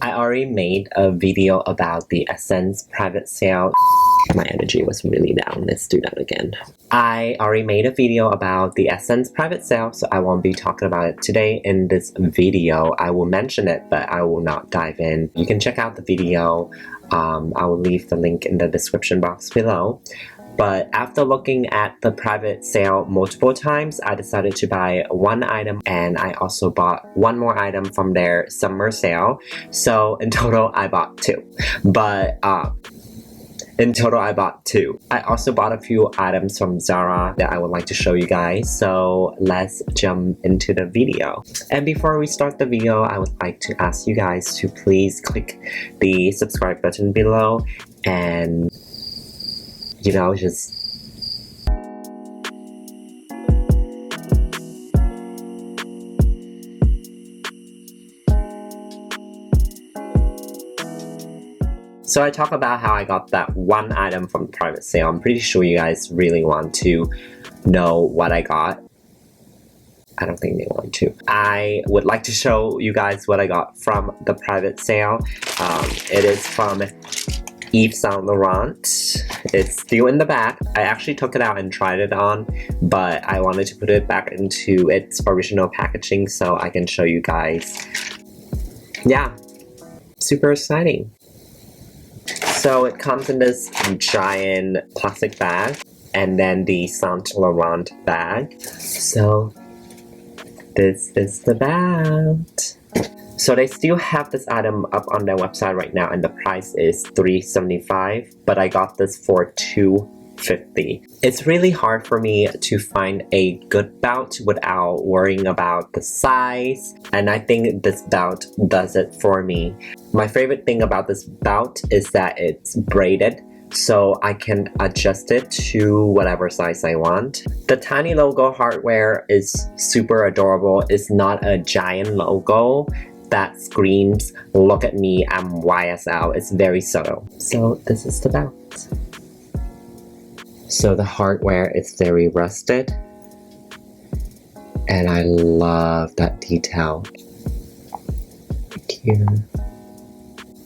I already made a video about the SSENSE private sale. My energy was really down. Let's do that again. I already made a video about the SSENSE private sale, so I won't be talking about it today in this video. I will mention it, but I will not dive in. You can check out the video. I will leave the link in the description box below. But after looking at the private sale multiple times, I decided to buy one item, and I also bought one more item from their summer sale. So in total, I bought two. I also bought a few items from Zara that I would like to show you guys. So let's jump into the video. And before we start the video, I would like to ask you guys to please click the subscribe button below and just so I talk about how I got that one item from the private sale. I'm pretty sure you guys really want to know what I got. I don't think they want to. I would like to show you guys what I got from the private sale. It is from Yves Saint Laurent. It's still in the bag. I actually took it out and tried it on, but I wanted to put it back into its original packaging so I can show you guys. Yeah, super exciting. So it comes in this giant plastic bag and then the Saint Laurent bag. So this is the bag. So they still have this item up on their website right now, and the price is $3.75, but I got this for $2.50. It's really hard for me to find a good belt without worrying about the size, and I think this belt does it for me. My favorite thing about this belt is that it's braided, so I can adjust it to whatever size I want. The tiny logo hardware is super adorable. It's not a giant logo that screams, look at me, I'm YSL. It's very subtle. So this is the belt. So the hardware is very rusted, and I love that detail right here.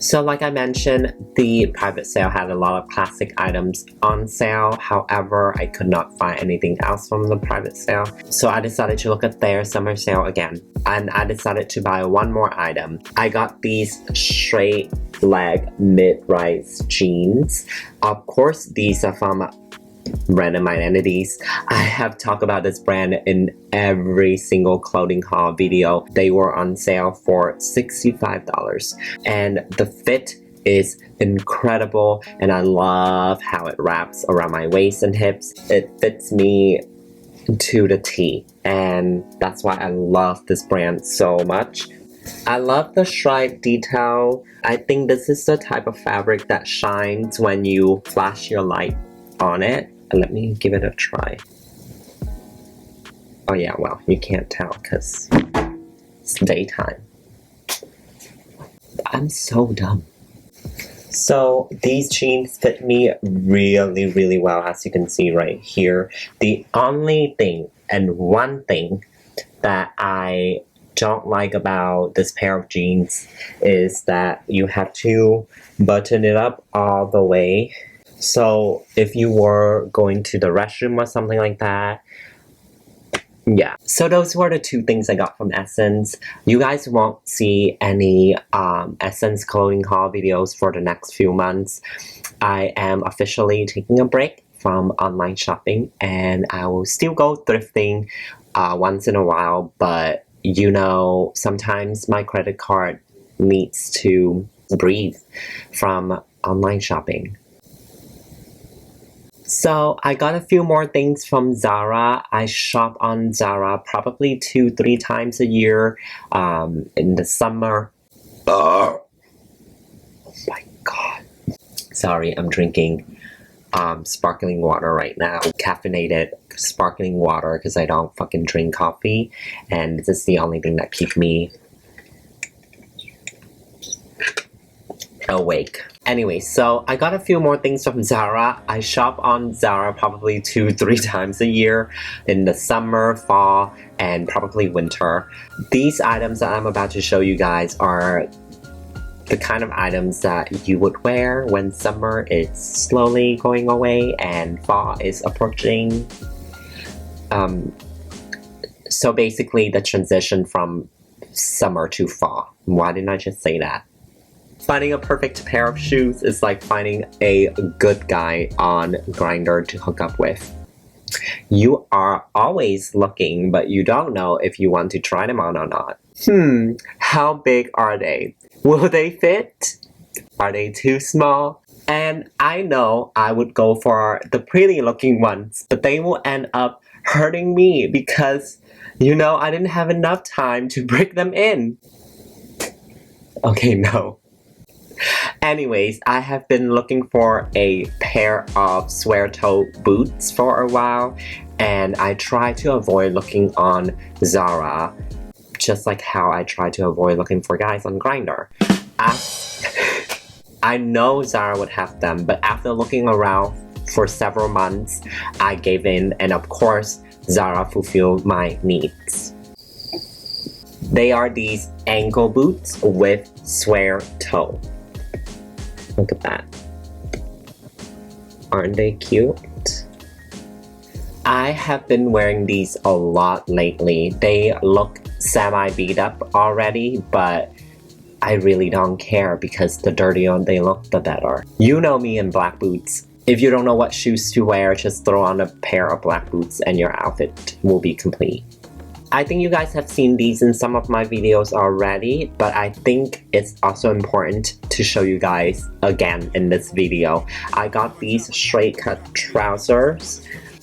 So like I mentioned, the private sale had a lot of classic items on sale. However, I could not find anything else from the private sale. So I decided to look at their summer sale again. And I decided to buy one more item. I got these straight leg mid-rise jeans. Of course, these are from Random Identities. I have talked about this brand in every single clothing haul video. They were on sale for $65, and the fit is incredible, and I love how it wraps around my waist and hips. It fits me to the T, and that's why I love this brand so much. I love the stripe detail. I think this is the type of fabric that shines when you flash your light on it. Let me give it a try. Oh yeah, well, you can't tell because it's daytime. I'm so dumb. So these jeans fit me really well, as you can see right here. The only thing and one thing that I don't like about this pair of jeans is that you have to button it up all the way. So if you were going to the restroom or something like that, yeah. So those were the two things I got from SSENSE. You guys won't see any SSENSE clothing haul videos for the next few months. I am officially taking a break from online shopping, and I will still go thrifting once in a while, but sometimes my credit card needs to breathe from online shopping. So I got a few more things from Zara. I shop on Zara probably 2-3 times a year in the summer. Oh my god. Sorry, I'm drinking sparkling water right now. Caffeinated sparkling water because I don't fucking drink coffee. And this is the only thing that keeps me awake. Anyway, so I got a few more things from Zara. I shop on Zara probably 2-3 times a year in the summer, fall, and probably winter. These items that I'm about to show you guys are the kind of items that you would wear when summer is slowly going away and fall is approaching. So basically the transition from summer to fall. Why didn't I just say that? Finding a perfect pair of shoes is like finding a good guy on Grindr to hook up with. You are always looking, but you don't know if you want to try them on or not. How big are they? Will they fit? Are they too small? And I know I would go for the pretty looking ones, but they will end up hurting me because, you know, I didn't have enough time to break them in. Okay, no. Anyways, I have been looking for a pair of square-toe boots for a while, and I try to avoid looking on Zara, just like how I try to avoid looking for guys on Grindr. I know Zara would have them, but after looking around for several months, I gave in, and of course, Zara fulfilled my needs. They are these ankle boots with square toe. Look at that. Aren't they cute? I have been wearing these a lot lately. They look semi-beat up already, but I really don't care because the dirtier they look, the better. You know me in black boots. If you don't know what shoes to wear, just throw on a pair of black boots and your outfit will be complete. I think you guys have seen these in some of my videos already, but I think it's also important to show you guys again in this video. I got these straight cut trousers.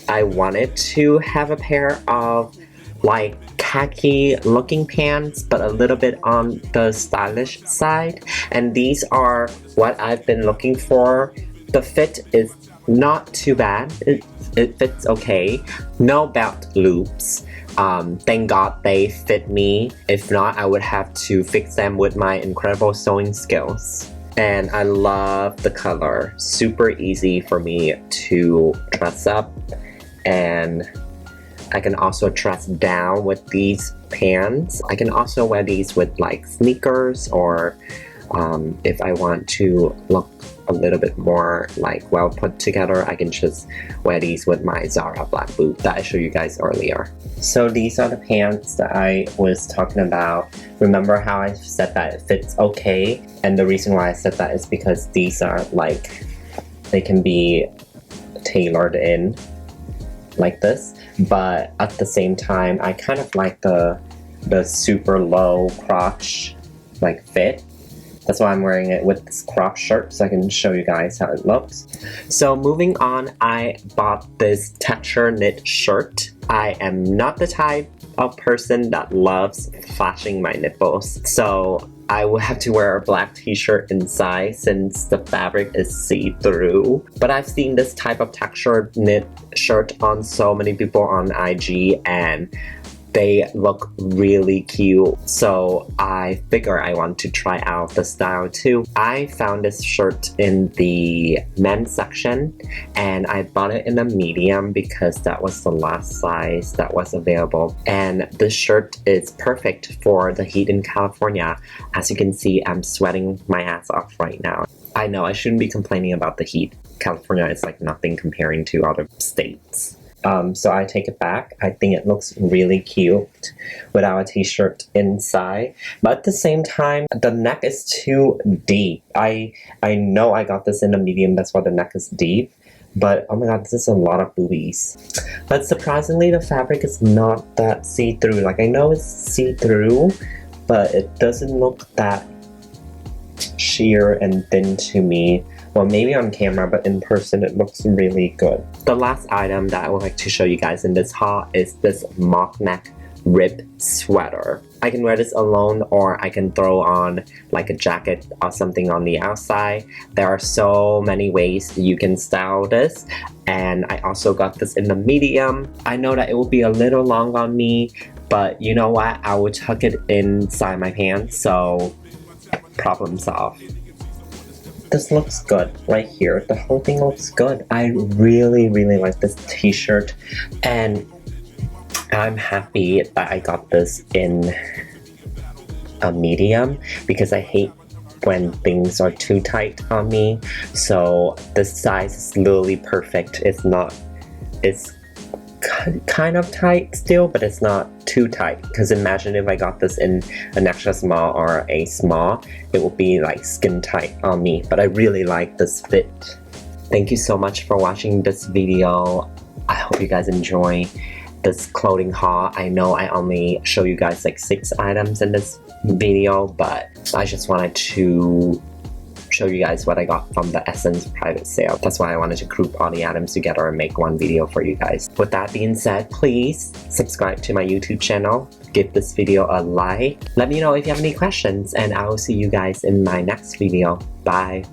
I wanted to have a pair of like khaki looking pants, but a little bit on the stylish side. And these are what I've been looking for. The fit is not too bad. It fits okay. No belt loops. Thank God they fit me. If not, I would have to fix them with my incredible sewing skills. And I love the color. Super easy for me to dress up. And I can also dress down with these pants. I can also wear these with like sneakers, or if I want to look a little bit more like well put together, I can just wear these with my Zara black boot that I showed you guys earlier. So these are the pants that I was talking about. Remember how I said that it fits okay? And the reason why I said that is because these are like, they can be tailored in like this, but at the same time I kind of like the super low crotch like fit. That's why I'm wearing it with this crop shirt, so I can show you guys how it looks. So moving on, I bought this texture knit shirt. I am not the type of person that loves flashing my nipples, so I will have to wear a black t-shirt inside since the fabric is see-through. But I've seen this type of texture knit shirt on so many people on IG, and they look really cute, so I figure I want to try out the style too. I found this shirt in the men's section, and I bought it in a medium because that was the last size that was available. And this shirt is perfect for the heat in California. As you can see, I'm sweating my ass off right now. I know I shouldn't be complaining about the heat. California is like nothing comparing to other states. So I take it back. I think it looks really cute without a t-shirt inside. But at the same time, the neck is too deep. I know I got this in a medium, that's why the neck is deep. But oh my god, this is a lot of boobies. But surprisingly, the fabric is not that see-through. Like, I know it's see-through, but it doesn't look that sheer and thin to me. Well, maybe on camera, but in person it looks really good. The last item that I would like to show you guys in this haul is this mock neck rib sweater. I can wear this alone, or I can throw on like a jacket or something on the outside. There are so many ways you can style this, and I also got this in the medium. I know that it will be a little long on me, but you know what? I will tuck it inside my pants, so problem solved. This looks good right here. The whole thing looks good. I really like this t-shirt, and I'm happy that I got this in a medium because I hate when things are too tight on me. So this size is literally perfect. It's kind of tight still, but it's not too tight, because imagine if I got this in an extra small or a small, it would be like skin tight on me. But I really like this fit. Thank you so much for watching this video. I hope you guys enjoy this clothing haul. I know I only show you guys like 6 items in this video, but I just wanted to show you guys what I got from the SSENSE private sale. That's why I wanted to group all the items together and make one video for you guys. With that being said, please subscribe to my YouTube channel, give this video a like, let me know if you have any questions, and I will see you guys in my next video. Bye!